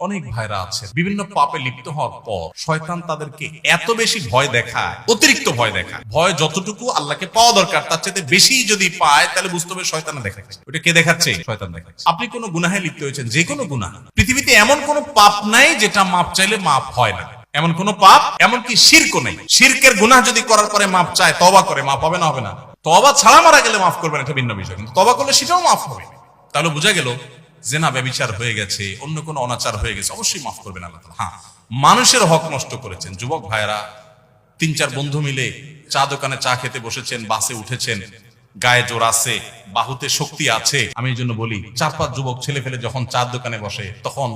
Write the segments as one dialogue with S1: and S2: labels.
S1: অনেক ভাইরা আছে বিভিন্ন পাপে লিপ্ত হওয়ার পর শয়তান তাদেরকে এত বেশি ভয় দেখায়, অতিরিক্ত ভয় দেখায়। ভয় যতটুকু আল্লাহকে পাওয়া দরকার তার চেয়ে বেশি যদি পায় তাহলে বুঝতে হবে শয়তানে দেখাচ্ছে। ওটা কে দেখাচ্ছে? শয়তান দেখাচ্ছে। আপনি কোনো গুনাহে লিপ্ত হয়েছেন, যে কোনো গুনাহ, পৃথিবীতে এমন কোনো পাপ নাই যেটা মাপ চাইলে মাপ হয় না। এমন কোন পাপ, এমনকি শিরকও নেই। শিরকের গুনাহ যদি করার পরে মাপ চায়, তওবা করে, মাপ হবে না? হবে না। তওবা ছাড়া মারা গেলে মাফ করবেন, এটা ভিন্ন বিষয়, কিন্তু তওবা করলে সেটাও মাফ হবে। তাহলে বোঝা গেল জেনা ব্যভিচার হয়ে গেছে, অন্য কোনো অনাচার হয়ে গেছে, অবশ্যই মাফ করবেন আল্লাহ তাআলা। হ্যাঁ, মানুষের হক নষ্ট করেছেন, যুবক ভাইরা 3-4 বন্ধু মিলে চা দোকানে চা খেতে বসেছেন, বাসে উঠেছেন, গায়ে জোর আছে, বাহুতে শক্তি আছে। আমি এই জন্য বলি 4-5 যুবক ছেলে ফেলে যখন চার দোকানে বসে তখন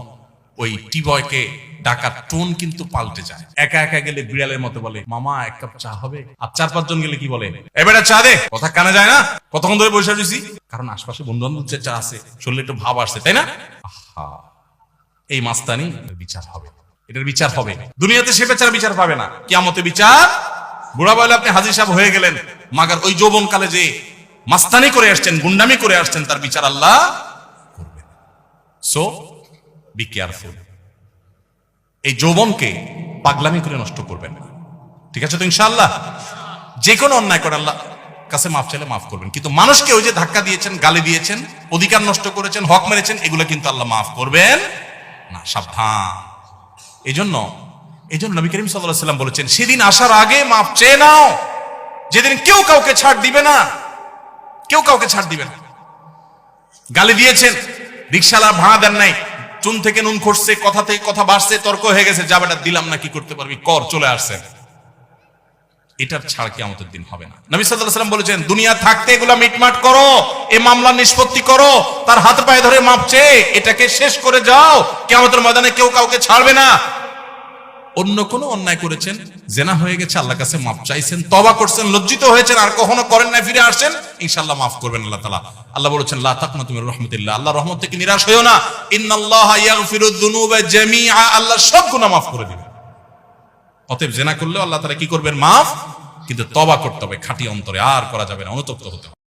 S1: ওই টি বয়কে ডাকার টোন কিন্তু পাল্টে যায়। একা একা গেলে বিড়ালের মতো বলে, মামা 1 কাপ চা হবে? আর 4-5 জন গেলে কি বলে, এবারে চা দে। কথা কানে যায় না? কতক্ষণ ধরে বসে রয়েছি, কারণ আশপাশে বন্ধু বান্ধব চা আছে, শরীরে একটু ভাব আসছে, তাই না? আহা, এই মাস্তানি বিচার হবে, এটার বিচার হবে। দুনিয়াতে সে বেচারা বিচার পাবে না, কিয়ামতে বিচার। বুড়া বলে আপনি হাজির সাহেব হয়ে গেলেন, মাগার ওই যৌবন কালে যে মাস্তানি করে আসছেন, গুন্ডামি করে আসছেন, তার বিচার আল্লাহ করবেন। So be careful. এই যৌবনকে পাগলামি করে নষ্ট করবেন না, ঠিক আছে তো? ইনশাআল্লাহ যে কোনো অন্যায় করে আল্লাহ কাছে মাফ চাইলে মাফ করবেন, কিন্তু মানুষকে ওই যে ধাক্কা দিয়েছেন, গালি দিয়েছেন, অধিকার নষ্ট করেছেন, হক মেরেছেন, এগুলো কিন্তু আল্লাহ মাফ করবেন না। সাবধান। এই জন্য নবী করিম সাল্লাল্লাহু আলাইহি ওয়াসাল্লাম বলেছেন, সেদিন আসার আগে মাফ চেয়ে নাও, যেদিন কেউ কাউকে ছাড় দিবে না, কেউ কাউকে ছাড় দিবে না। গালি দিয়েছেন, রিকশালা ভাড়া দেন নাই, চুন থেকে নুন খসছে, কথা থেকে কথা বাড়ছে, তর্ক হয়ে গেছে, যাবেটা দিলাম না, কি করতে পারবি কর, চলে আসছেন, এটার ছাড় কিয়ামতের দিন হবে না। নবী সাল্লাল্লাহু আলাইহি ওয়াসাল্লাম বলেছেন, দুনিয়া থাকতে এগুলা মিটমাট করো, এই মামলা নিষ্পত্তি করো, তার হাত পায়ে ধরে মাপ চেয়ে এটাকে শেষ করে যাও, কিয়ামতের ময়দানে কেউ কাউকে ছাড়বে না। অন্য কোনো অন্যায় করেছেন, জেনা হয়ে গেছে, আল্লাহর কাছে মাপ চাইছেন, তওবা করছেন, লজ্জিত হয়েছেন, আর কখনো করেন না, ফিরে আসেন, ইনশাআল্লাহ মাফ করবেন আল্লাহ তাআলা। আল্লাহ বলেছেন, লা তাকনাতু মির রাহমাতিল্লাহ, আল্লাহর রহমত থেকে নিরাশ হইও না। ইন্নাল্লাহা ইয়াগফিরুয যুনুবা জামিআ, আল্লাহ সব গুনাহ মাফ করে দিবেন। অতএব জেনা করলেও আল্লাহ তাআলা কি করবেন? মাফ। কিন্তু তওবা করতে হবে খাঁটি অন্তরে, আর করা যাবে না, অনুতপ্ত হতে হবে।